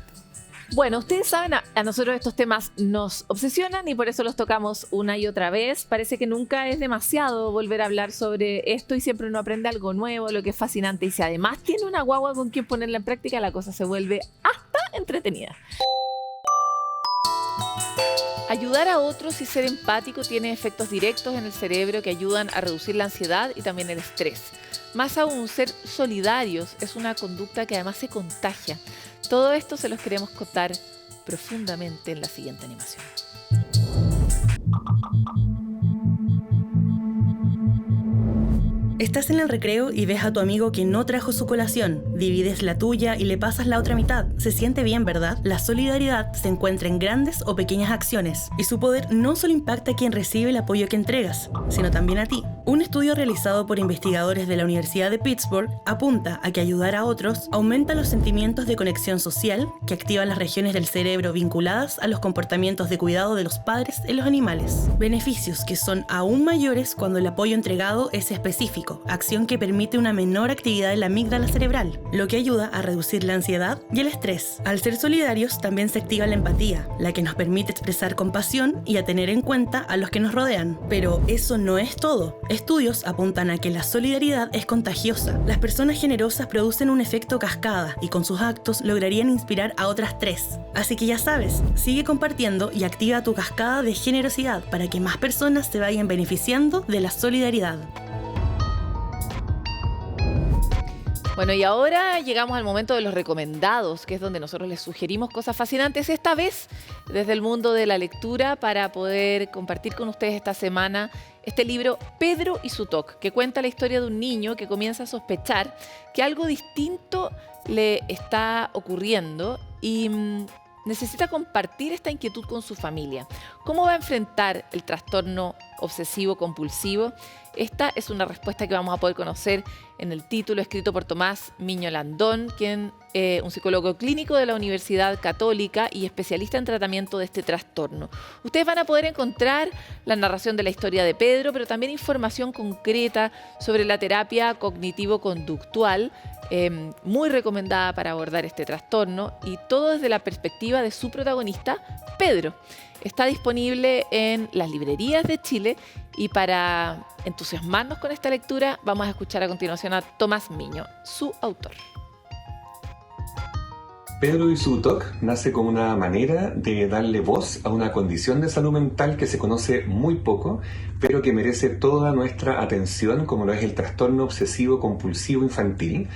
Bueno, ustedes saben, a nosotros estos temas nos obsesionan y por eso los tocamos una y otra vez. Parece que nunca es demasiado volver a hablar sobre esto y siempre uno aprende algo nuevo, lo que es fascinante. Y si además tiene una guagua con quien ponerla en práctica, la cosa se vuelve hasta entretenida. Ayudar a otros y ser empático tiene efectos directos en el cerebro que ayudan a reducir la ansiedad y también el estrés. Más aún, ser solidarios es una conducta que además se contagia. Todo esto se los queremos contar profundamente en la siguiente animación. Estás en el recreo y ves a tu amigo que no trajo su colación. Divides la tuya y le pasas la otra mitad. Se siente bien, ¿verdad? La solidaridad se encuentra en grandes o pequeñas acciones. Y su poder no solo impacta a quien recibe el apoyo que entregas, sino también a ti. Un estudio realizado por investigadores de la Universidad de Pittsburgh apunta a que ayudar a otros aumenta los sentimientos de conexión social que activan las regiones del cerebro vinculadas a los comportamientos de cuidado de los padres en los animales. Beneficios que son aún mayores cuando el apoyo entregado es específico. Acción que permite una menor actividad de la amígdala cerebral, lo que ayuda a reducir la ansiedad y el estrés. Al ser solidarios también se activa la empatía, la que nos permite expresar compasión y a tener en cuenta a los que nos rodean. Pero eso no es todo. Estudios apuntan a que la solidaridad es contagiosa. Las personas generosas producen un efecto cascada y con sus actos lograrían inspirar a otras 3. Así que ya sabes, sigue compartiendo y activa tu cascada de generosidad para que más personas se vayan beneficiando de la solidaridad. Bueno, y ahora llegamos al momento de los recomendados, que es donde nosotros les sugerimos cosas fascinantes, esta vez desde el mundo de la lectura, para poder compartir con ustedes esta semana este libro Pedro y su TOC, que cuenta la historia de un niño que comienza a sospechar que algo distinto le está ocurriendo y necesita compartir esta inquietud con su familia. ¿Cómo va a enfrentar el trastorno obsesivo-compulsivo? Esta es una respuesta que vamos a poder conocer en el título escrito por Tomás Miño Landón, quien un psicólogo clínico de la Universidad Católica y especialista en tratamiento de este trastorno. Ustedes van a poder encontrar la narración de la historia de Pedro, pero también información concreta sobre la terapia cognitivo-conductual, muy recomendada para abordar este trastorno, y todo desde la perspectiva de su protagonista, Pedro. Está disponible en las librerías de Chile y para entusiasmarnos con esta lectura vamos a escuchar a continuación a Tomás Miño, su autor. Pedro y su TOC nace como una manera de darle voz a una condición de salud mental que se conoce muy poco, pero que merece toda nuestra atención, como lo es el trastorno obsesivo-compulsivo infantil.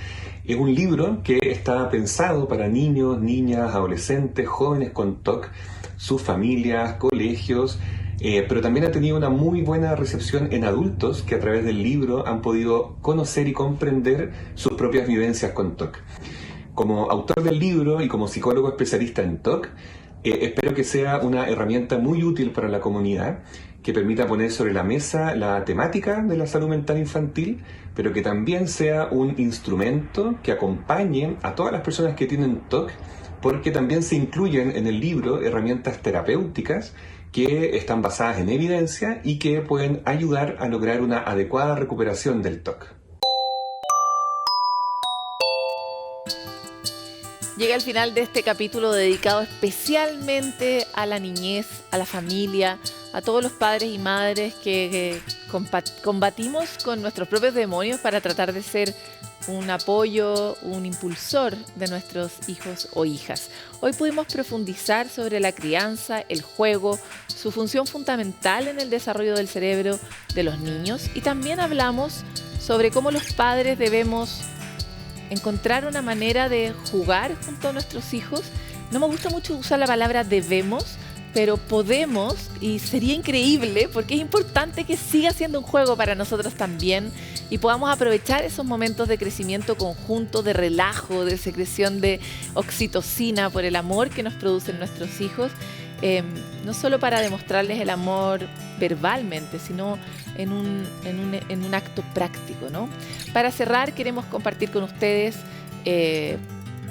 Es un libro que está pensado para niños, niñas, adolescentes, jóvenes con TOC, sus familias, colegios, pero también ha tenido una muy buena recepción en adultos que a través del libro han podido conocer y comprender sus propias vivencias con TOC. Como autor del libro y como psicólogo especialista en TOC, espero que sea una herramienta muy útil para la comunidad, que permita poner sobre la mesa la temática de la salud mental infantil, pero que también sea un instrumento que acompañe a todas las personas que tienen TOC, porque también se incluyen en el libro herramientas terapéuticas que están basadas en evidencia y que pueden ayudar a lograr una adecuada recuperación del TOC. Llega al final de este capítulo dedicado especialmente a la niñez, a la familia, a todos los padres y madres que combatimos con nuestros propios demonios para tratar de ser un apoyo, un impulsor de nuestros hijos o hijas. Hoy pudimos profundizar sobre la crianza, el juego, su función fundamental en el desarrollo del cerebro de los niños, y también hablamos sobre cómo los padres debemos encontrar una manera de jugar junto a nuestros hijos. No me gusta mucho usar la palabra debemos, pero podemos, y sería increíble porque es importante que siga siendo un juego para nosotros también y podamos aprovechar esos momentos de crecimiento conjunto, de relajo, de secreción de oxitocina por el amor que nos producen nuestros hijos, no solo para demostrarles el amor verbalmente, sino en un acto práctico, ¿no? Para cerrar, queremos compartir con ustedes,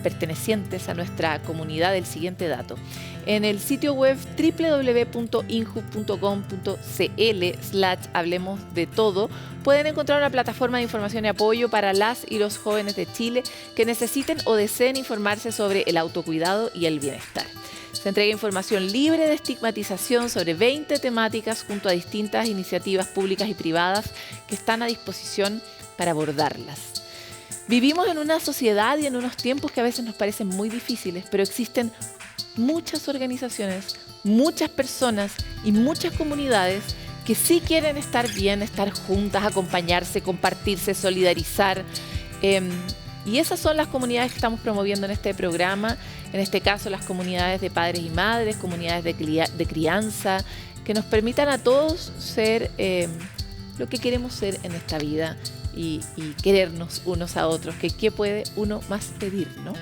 pertenecientes a nuestra comunidad, el siguiente dato. En el sitio web www.inju.com.cl/hablemos de todo pueden encontrar una plataforma de información y apoyo para las y los jóvenes de Chile que necesiten o deseen informarse sobre el autocuidado y el bienestar. Se entrega información libre de estigmatización sobre 20 temáticas junto a distintas iniciativas públicas y privadas que están a disposición para abordarlas. Vivimos en una sociedad y en unos tiempos que a veces nos parecen muy difíciles, pero existen muchas organizaciones, muchas personas y muchas comunidades que sí quieren estar bien, estar juntas, acompañarse, compartirse, solidarizar. Y esas son las comunidades que estamos promoviendo en este programa, en este caso las comunidades de padres y madres, comunidades de crianza, que nos permitan a todos ser lo que queremos ser en esta vida y querernos unos a otros, que qué puede uno más pedir, ¿no?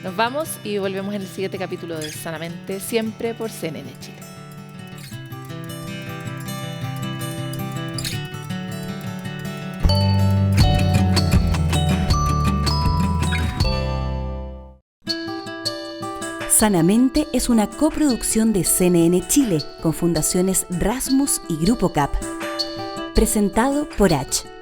Nos vamos y volvemos en el siguiente capítulo de Sanamente, siempre por CNN Chile. Sanamente es una coproducción de CNN Chile con fundaciones Rasmus y Grupo CAP. Presentado por H.